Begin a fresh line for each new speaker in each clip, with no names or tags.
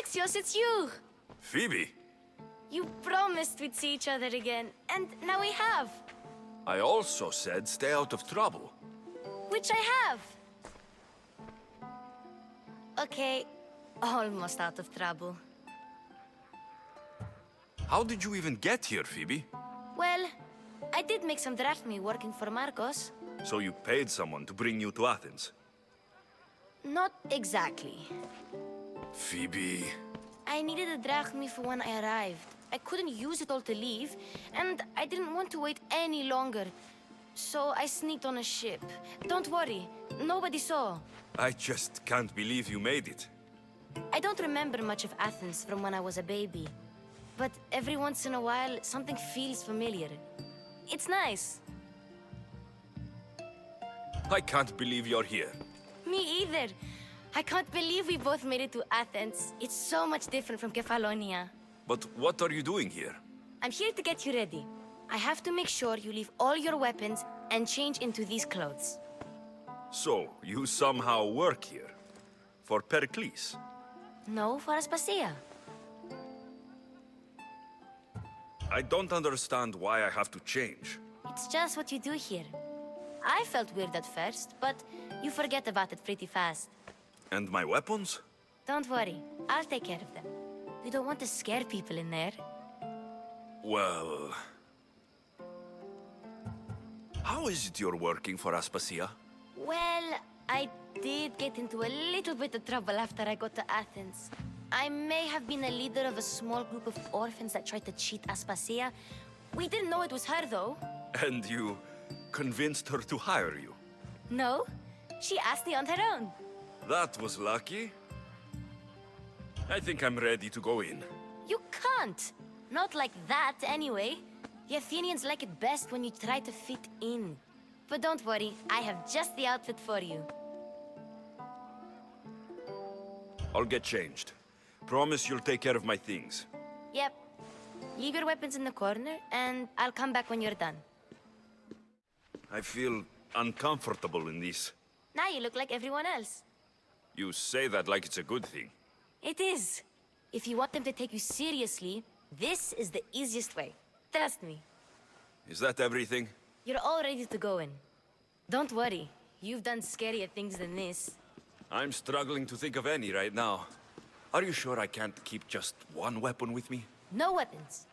Axios, it's you!
Phoebe,
You promised we'd see each other again, and now we have.
I also said stay out of trouble.
Which I have. Okay, almost out of trouble.
How did you even get here, Phoebe?
Well, I did make some drachmi working for Marcos.
So you paid someone to bring you to Athens?
Not exactly.
Phoebe...
I needed a drachmi for when I arrived. I couldn't use it all to leave, and I didn't want to wait any longer. So I sneaked on a ship. Don't worry, nobody saw.
I just can't believe you made it.
I don't remember much of Athens from when I was a baby. But every once in a while, something feels familiar. It's nice.
I can't believe you're here.
Me either. I can't believe we both made it to Athens. It's so much different from Kefalonia.
But what are you doing here?
I'm here to get you ready. I have to make sure you leave all your weapons and change into these clothes.
So, you somehow work here? For Perikles?
No, for Aspasia.
I don't understand why I have to change.
It's just what you do here. I felt weird at first, but you forget about it pretty fast.
And my weapons?
Don't worry, I'll take care of them. We don't want to scare people in there.
Well... How is it you're working for Aspasia?
Well, I did get into a little bit of trouble after I got to Athens. I may have been a leader of a small group of orphans that tried to cheat Aspasia. We didn't know it was her, though.
And you convinced her to hire you?
No, she asked me on her own.
That was lucky. I think I'm ready to go in.
You can't. Not like that, anyway. The Athenians like it best when you try to fit in. But don't worry, I have just the outfit for you.
I'll get changed. Promise you'll take care of my things.
Yep. Leave your weapons in the corner, and I'll come back when you're done.
I feel uncomfortable in this.
Now you look like everyone else.
You say that like it's a good thing.
It is. If you want them to take you seriously, this is the easiest way. Trust me.
Is that everything?
You're all ready to go in. Don't worry. You've done scarier things than this.
I'm struggling to think of any right now. Are you sure I can't keep just one weapon with me?
No weapons.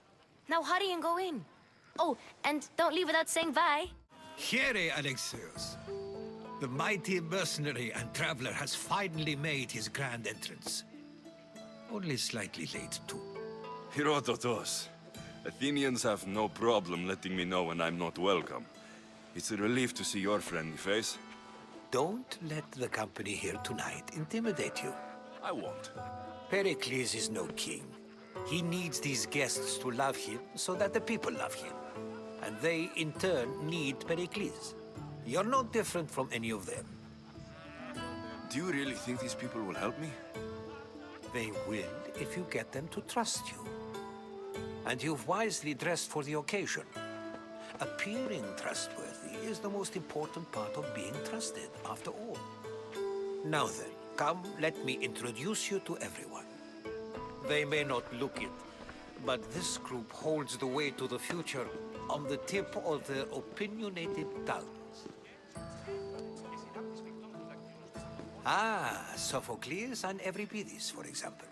Now hurry and go in. Oh, and don't leave without saying bye.
Here, Alexios. The mighty mercenary and traveler has finally made his grand entrance. Only slightly late, too.
Herodotus. Athenians have no problem letting me know when I'm not welcome. It's a relief to see your friendly face.
Don't let the company here tonight intimidate you.
I won't.
Pericles is no king. He needs these guests to love him so that the people love him. And they, in turn, need Pericles. You're no different from any of them.
Do you really think these people will help me?
They will if you get them to trust you. And you've wisely dressed for the occasion. Appearing trustworthy is the most important part of being trusted, after all. Now then, come, let me introduce you to everyone. They may not look it, but this group holds the way to the future on the tip of their opinionated tongues. Ah, Sophocles and Euripides, for example.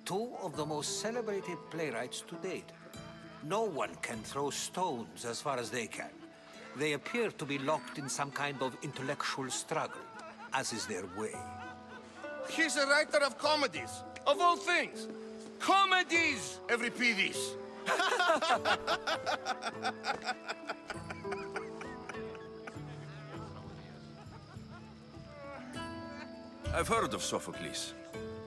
Two of the most celebrated playwrights to date. No one can throw stones as far as they can. They appear to be locked in some kind of intellectual struggle, as is their way.
He's a writer of comedies, of all things. Comedies, Euripides.
I've heard of Sophocles.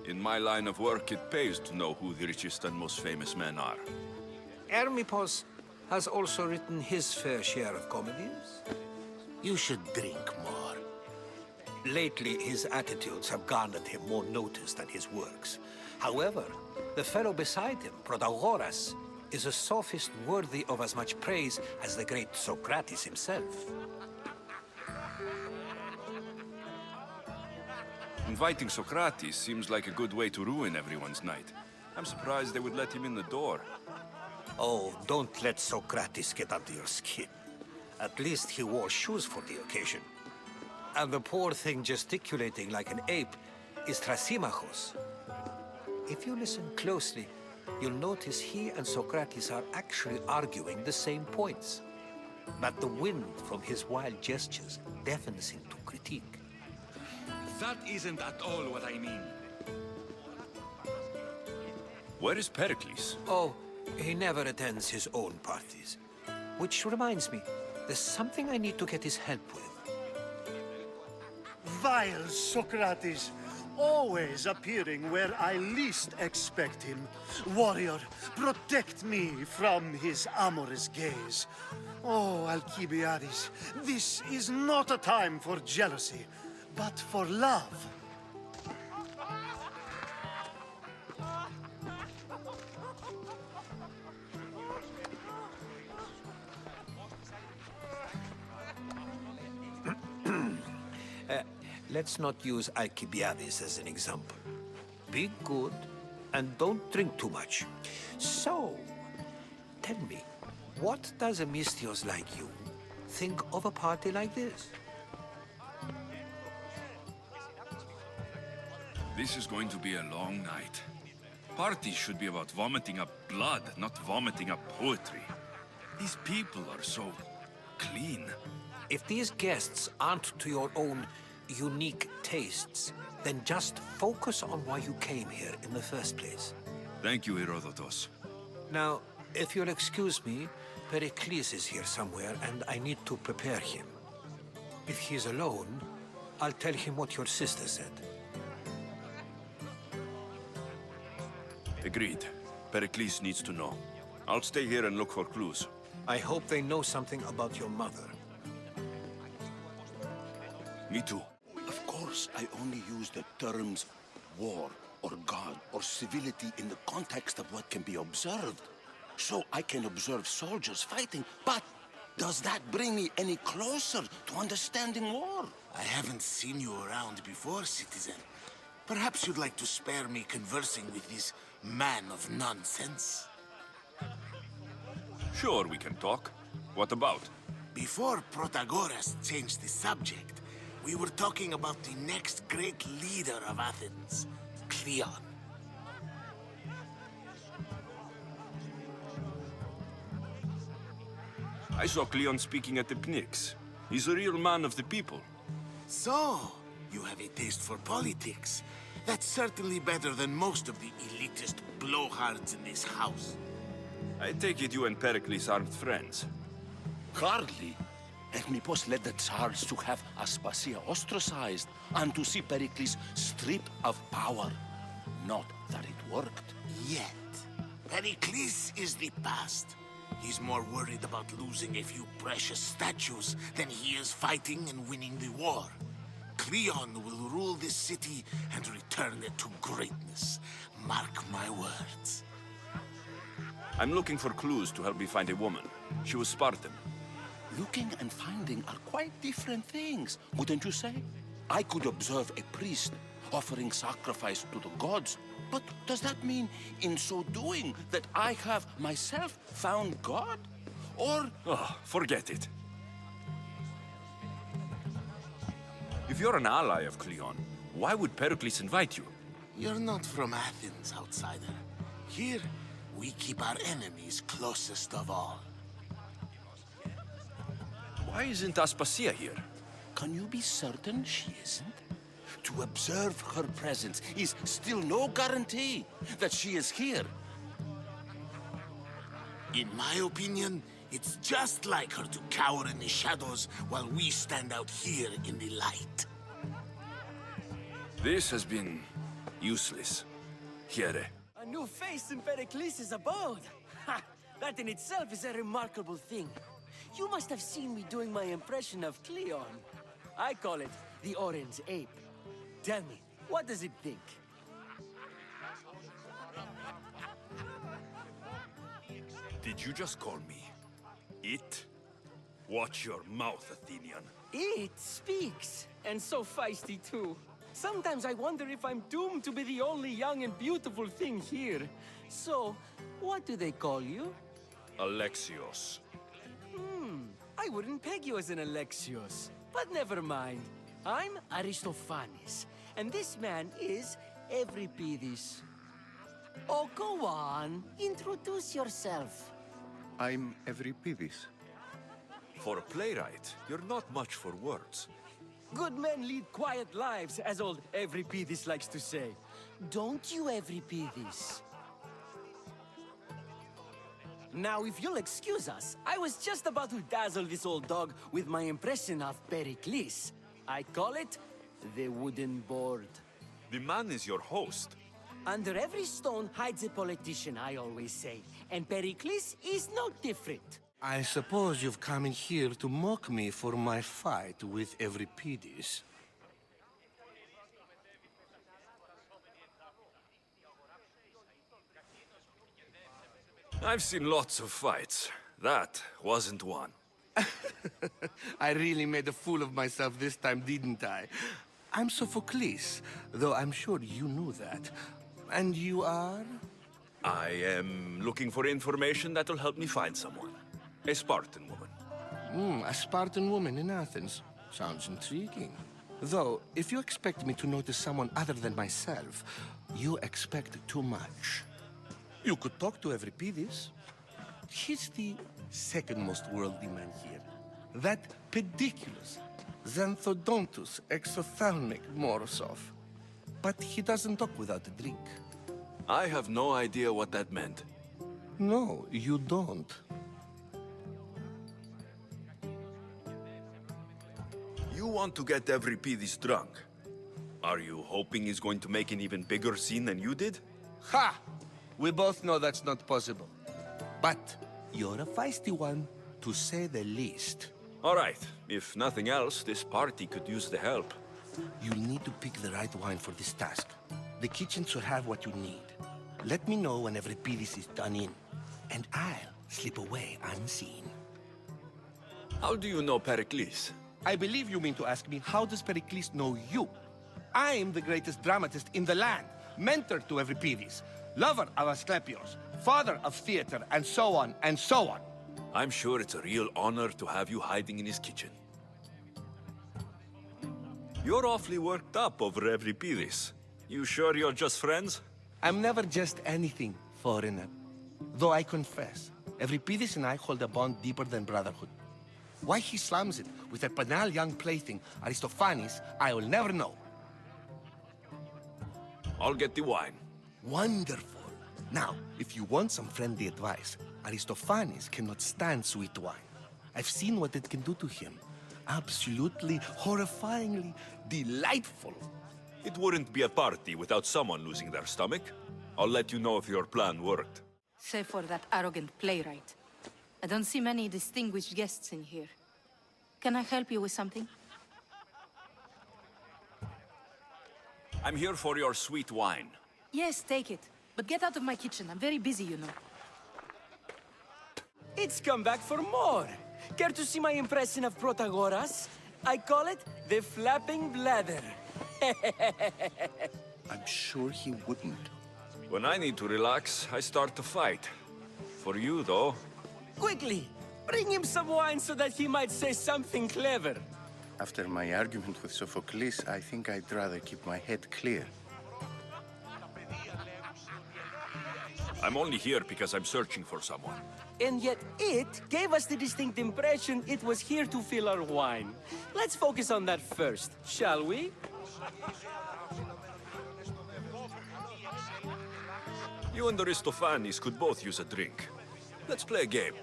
In my line of work, it pays to know who the richest and most famous men are.
Hermippos has also written his fair share of comedies. You should drink more. Lately, his attitudes have garnered him more notice than his works. However, the fellow beside him, Protagoras, is a sophist worthy of as much praise as the great Socrates himself.
Inviting Socrates seems like a good way to ruin everyone's night. I'm surprised they would let him in the door.
Oh, don't let Socrates get under your skin. At least he wore shoes for the occasion. And the poor thing gesticulating like an ape is Thrasymachos. If you listen closely, you'll notice he and Socrates are actually arguing the same points. But the wind from his wild gestures deafens him to critique.
That isn't at all what I mean.
Where is Perikles?
Oh, he never attends his own parties. Which reminds me, there's something I need to get his help with.
Vile Socrates, always appearing where I least expect him. Warrior, protect me from his amorous gaze. Oh, Alcibiades, this is not a time for jealousy, but for love.
Let's not use Alcibiades as an example. Be good and don't drink too much. So, tell me, what does a Mystios like you think of a party like this?
This is going to be a long night. Parties should be about vomiting up blood, not vomiting up poetry. These people are so clean.
If these guests aren't to your own unique tastes, then just focus on why you came here in the first place.
Thank you, Herodotus.
Now, if you'll excuse me, Perikles is here somewhere, and I need to prepare him. If he's alone, I'll tell him what your sister said.
Agreed. Perikles needs to know. I'll stay here and look for clues.
I hope they know something about your mother.
Me too.
Of course, I only use the terms war or God or civility in the context of what can be observed. So I can observe soldiers fighting, but does that bring me any closer to understanding war?
I haven't seen you around before, citizen. Perhaps you'd like to spare me conversing with this man of nonsense?
Sure, we can talk. What about?
Before Protagoras changed the subject, we were talking about the next great leader of Athens, Cleon.
I saw Cleon speaking at the Pnyx. He's a real man of the people.
So, you have a taste for politics. That's certainly better than most of the elitist blowhards in this house.
I take it you and Perikles aren't friends.
Hardly. Hermippos led the Tsars to have Aspasia ostracized and to see Pericles stripped of power. Not that it worked.
Yet, Pericles is the past. He's more worried about losing a few precious statues than he is fighting and winning the war. Cleon will rule this city and return it to greatness. Mark my words.
I'm looking for clues to help me find a woman. She was Spartan.
Looking and finding are quite different things, wouldn't you say? I could observe a priest offering sacrifice to the gods, but does that mean, in so doing, that I have myself found God? Or...
Oh, forget it. If you're an ally of Cleon, why would Pericles invite you?
You're not from Athens, outsider. Here, we keep our enemies closest of all.
Why isn't Aspasia here?
Can you be certain she isn't? To observe her presence is still no guarantee that she is here.
In my opinion, it's just like her to cower in the shadows while we stand out here in the light.
This has been useless. Here.
A new face in Perikles' abode! Ha! That in itself is a remarkable thing. You must have seen me doing my impression of Cleon. I call it the Orange Ape. Tell me, what does it think?
Did you just call me it? Watch your mouth, Athenian.
It speaks, and so feisty too. Sometimes I wonder if I'm doomed to be the only young and beautiful thing here. So, what do they call you?
Alexios.
I wouldn't peg you as an Alexios. But never mind. I'm Aristophanes, and this man is Euripides. Oh, go on. Introduce yourself.
I'm Euripides.
For a playwright, you're not much for words.
Good men lead quiet lives, as old Euripides likes to say. Don't you, Euripides? Now, if you'll excuse us, I was just about to dazzle this old dog with my impression of Perikles. I call it the wooden board.
The man is your host.
Under every stone hides a politician, I always say. And Perikles is no different.
I suppose you've come in here to mock me for my fight with Euripides.
I've seen lots of fights. That wasn't one.
I really made a fool of myself this time, didn't I? I'm Sophocles, though I'm sure you knew that. And you are?
I am looking for information that'll help me find someone. A Spartan woman.
A Spartan woman in Athens. Sounds intriguing. Though, if you expect me to notice someone other than myself, you expect too much. You could talk to Euripides. He's the second most worldly man here. That pediculous, xanthodontus exophthalmic Morosov. But he doesn't talk without a drink.
I have no idea what that meant.
No, you don't.
You want to get Euripides drunk. Are you hoping he's going to make an even bigger scene than you did?
Ha! We both know that's not possible. But you're a feisty one, to say the least.
All right. If nothing else, this party could use the help.
You'll need to pick the right wine for this task. The kitchen should have what you need. Let me know when Euripides is done in, and I'll slip away unseen.
How do you know Perikles?
I believe you mean to ask me, how does Perikles know you? I'm the greatest dramatist in the land, mentor to Euripides, lover of Asclepios, father of theater, and so on, and so on.
I'm sure it's a real honor to have you hiding in his kitchen. You're awfully worked up over Euripides. You sure you're just friends?
I'm never just anything, foreigner. Though I confess, Euripides and I hold a bond deeper than brotherhood. Why he slams it with a banal young plaything, Aristophanes, I will never know.
I'll get the wine.
Wonderful. Now, if you want some friendly advice, Aristophanes cannot stand sweet wine. I've seen what it can do to him. Absolutely, horrifyingly delightful.
It wouldn't be a party without someone losing their stomach. I'll let you know if your plan worked.
Save for that arrogant playwright. I don't see many distinguished guests in here. Can I help you with something?
I'm here for your sweet wine.
Yes, take it. But get out of my kitchen. I'm very busy, you know.
It's come back for more. Care to see my impression of Protagoras? I call it the flapping bladder.
I'm sure he wouldn't.
When I need to relax, I start to fight. For you, though.
Quickly, bring him some wine so that he might say something clever.
After my argument with Sophocles, I think I'd rather keep my head clear.
I'm only here because I'm searching for someone.
And yet it gave us the distinct impression it was here to fill our wine. Let's focus on that first, shall we?
You and Aristophanes could both use a drink. Let's play a game.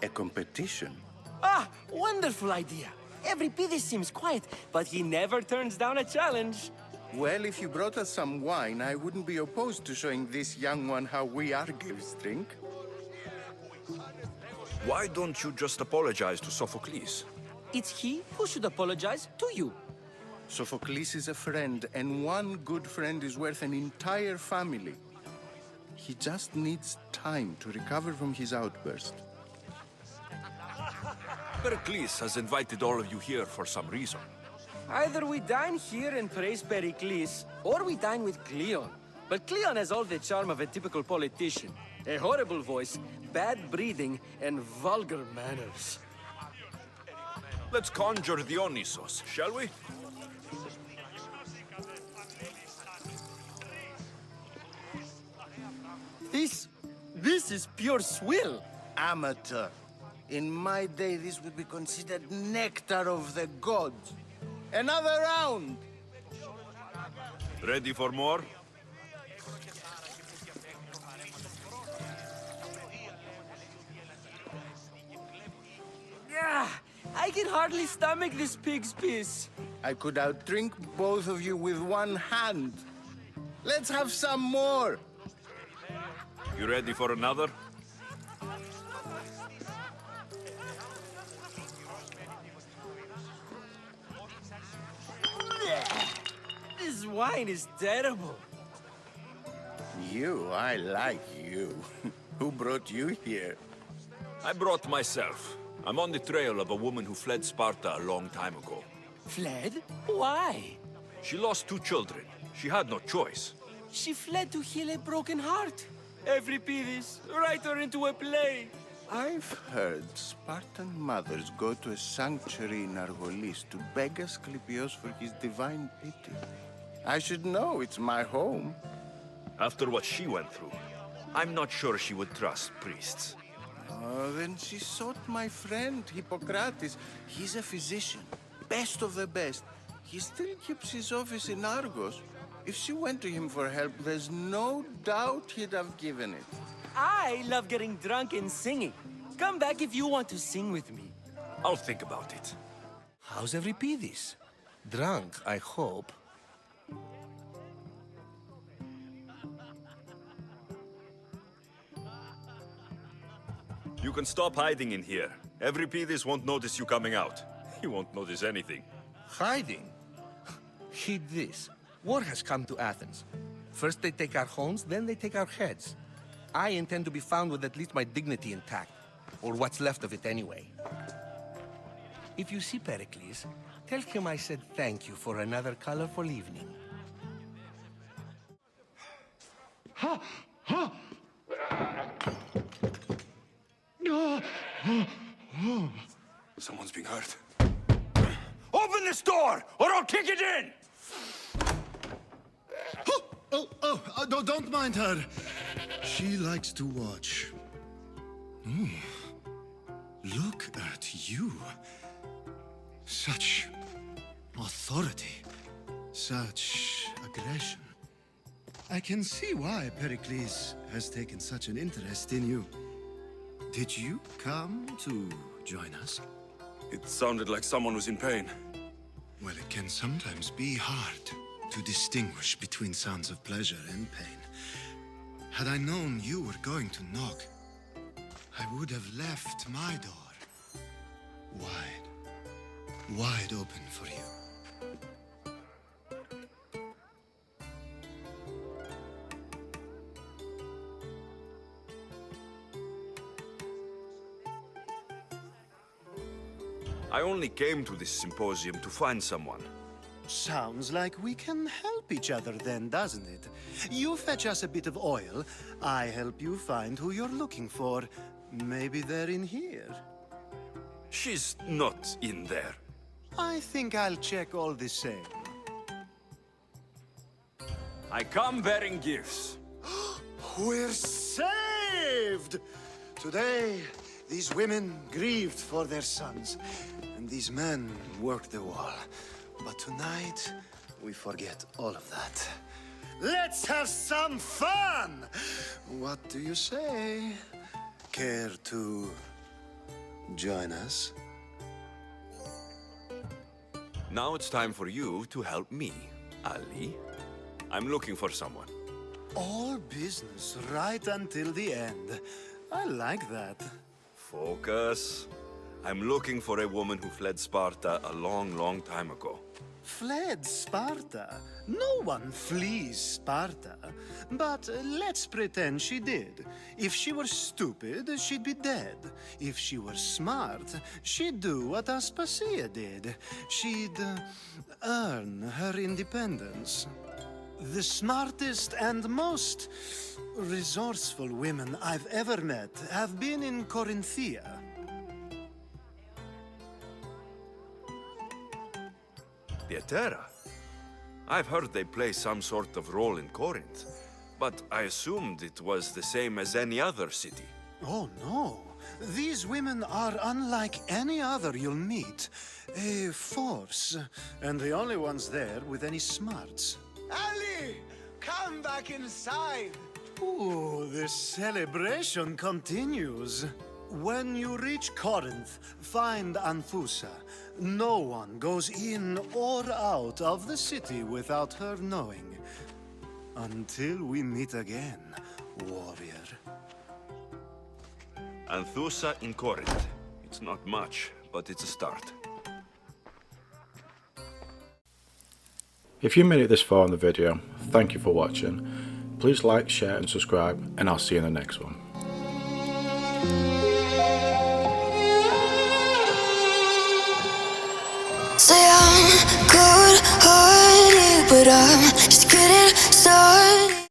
A competition?
Ah, wonderful idea. Euripides seems quiet, but he never turns down a challenge.
Well, if you brought us some wine, I wouldn't be opposed to showing this young one how we Argives drink.
Why don't you just apologize to Sophocles?
It's he who should apologize to you.
Sophocles is a friend, and one good friend is worth an entire family. He just needs time to recover from his outburst.
Perikles has invited all of you here for some reason.
Either we dine here and praise Perikles, or we dine with Cleon. But Cleon has all the charm of a typical politician. A horrible voice, bad breeding, and vulgar manners.
Let's conjure Dionysos, shall we?
This is pure swill.
Amateur. In my day, this would be considered nectar of the gods. Another round!
Ready for more?
I can hardly stomach this pig's piss.
I could outdrink both of you with one hand. Let's have some more!
You ready for another?
This wine is terrible.
I like you. Who brought you here?
I brought myself. I'm on the trail of a woman who fled Sparta a long time ago.
Fled? Why?
She lost 2 children. She had no choice.
She fled to heal a broken heart. Euripides, write her into a play.
I've heard Spartan mothers go to a sanctuary in Argolis to beg Asclepios for his divine pity. I should know, it's my home.
After what she went through, I'm not sure she would trust priests.
Oh, then she sought my friend, Hippocrates. He's a physician, best of the best. He still keeps his office in Argos. If she went to him for help, there's no doubt he'd have given it.
I love getting drunk and singing. Come back if you want to sing with me.
I'll think about it.
How's Euripides? Drunk, I hope.
You can stop hiding in here. Euripides won't notice you coming out. He won't notice anything.
Hiding? Heed this. War has come to Athens. First they take our homes, then they take our heads. I intend to be found with at least my dignity intact. Or what's left of it anyway. If you see Perikles, tell him I said thank you for another colorful evening.
Someone's being hurt. Open this door, or I'll kick it in!
Don't mind her. She likes to watch. Look at you. Such authority. Such aggression. I can see why Pericles has taken such an interest in you. Did you come to join us?
It sounded like someone was in pain.
Well, it can sometimes be hard to distinguish between sounds of pleasure and pain. Had I known you were going to knock, I would have left my door wide open for you.
I only came to this symposium to find someone.
Sounds like we can help each other then, doesn't it? You fetch us a bit of oil, I help you find who you're looking for. Maybe they're in here.
She's not in there.
I think I'll check all the same.
I come bearing gifts.
We're saved! Today, these women grieved for their sons, and these men worked the wall. But tonight, we forget all of that. Let's have some fun! What do you say? Care to join us?
Now it's time for you to help me, Ali. I'm looking for someone.
All business right until the end. I like that.
Focus. I'm looking for a woman who fled Sparta a long, long time ago.
fled Sparta. No one flees Sparta. But let's pretend she did. If she were stupid, she'd be dead. If she were smart, she'd do what Aspasia did. She'd earn her independence. The smartest and most resourceful women I've ever met have been in Corinthia.
Pieterra? I've heard they play some sort of role in Corinth, but I assumed it was the same as any other city.
Oh, no. These women are unlike any other you'll meet. A force, and the only ones there with any smarts.
Ali! Come back inside!
Ooh, the celebration continues. When you reach Corinth, find Anthusa. No one goes in or out of the city without her knowing. Until we meet again, warrior.
Anthusa in Corinth. It's not much, but it's a start.
If you made it this far in the video, thank you for watching. Please like, share and subscribe, and I'll see you in the next one.
Say I'm good-hearted, but I'm just getting started.